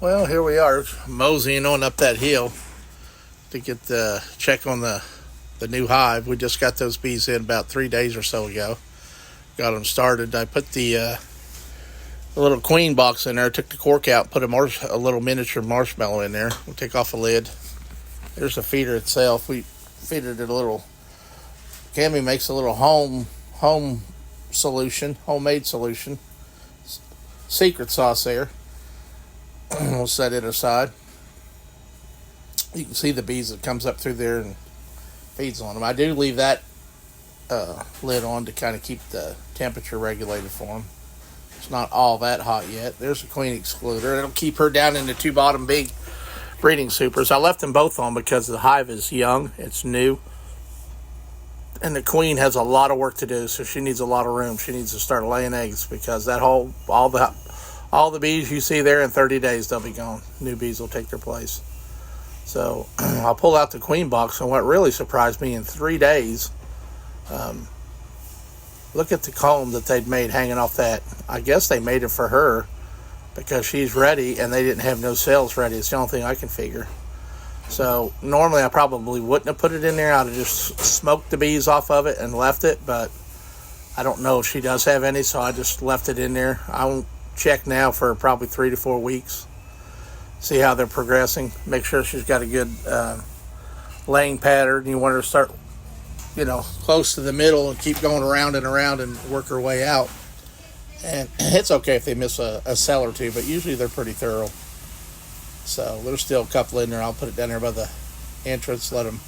Well, here we are, moseying on up that hill to get the check on the new hive. We just got those bees in about 3 days or so ago. Got them started. I put the little queen box in there, took the cork out, put a little miniature marshmallow in there. We'll take off the lid. There's the feeder itself. We feeded it a little. Cammy makes a little homemade solution. Secret sauce there. We'll set it aside. You can see the bees that comes up through there and feeds on them. I do leave that lid on to kind of keep the temperature regulated for them. It's not all that hot yet. There's a queen excluder. It'll keep her down in the two bottom big breeding supers. I left them both on because the hive is young. It's new. And the queen has a lot of work to do, so she needs a lot of room. She needs to start laying eggs because all the bees you see there in 30 days, they'll be gone. New bees will take their place. So I'll pull out the queen box, and what really surprised me in 3 days, look at the comb that they'd made hanging off that. I guess they made it for her because she's ready, and they didn't have no cells ready. It's the only thing I can figure. So normally I probably wouldn't have put it in there. I'd have just smoked the bees off of it and left it, but I don't know if she does have any, so I just left it in there. I won't check now for probably 3 to 4 weeks. See how they're progressing. Make sure she's got a good laying pattern. You want her to start, close to the middle and keep going around and work her way out. And it's okay if they miss a cell or two, but usually they're pretty thorough. So there's still a couple in there. I'll put it down there by the entrance, let them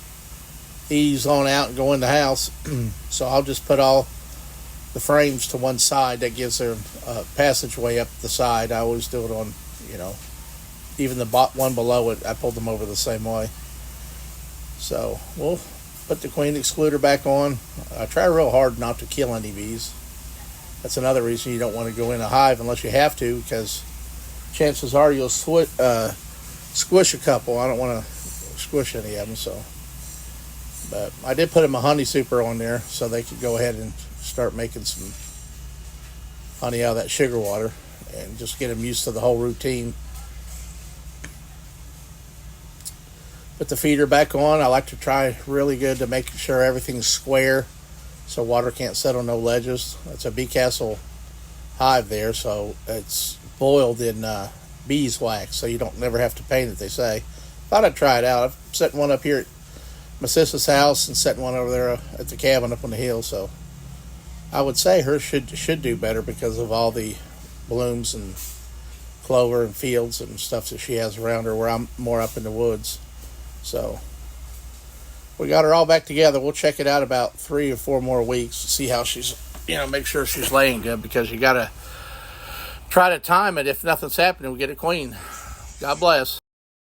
ease on out and go in the house. So I'll just put all the frames to one side. That gives her a passageway up the side. I always do it on, even the one below it, I pulled them over the same way. So we'll put the queen excluder back on. I try real hard not to kill any bees. That's another reason you don't want to go in a hive unless you have to, because chances are you'll squish a couple. I don't want to squish any of them. So, but I did put them a honey super on there so they could go ahead and start making some honey out of that sugar water and just get them used to the whole routine. Put the feeder back on. I like to try really good to make sure everything's square so water can't set on no ledges. It's a Bee Castle hive there, so it's boiled in beeswax, so you don't never have to paint it, they say. Thought I'd try it out. I'm setting one up here at my sister's house and setting one over there at the cabin up on the hill, so I would say hers should do better because of all the blooms and clover and fields and stuff that she has around her, where I'm more up in the woods. So we got her all back together. We'll check it out about 3 or 4 more weeks to see how she's, make sure she's laying good, because you got to try to time it. If nothing's happening, we get a queen. God bless.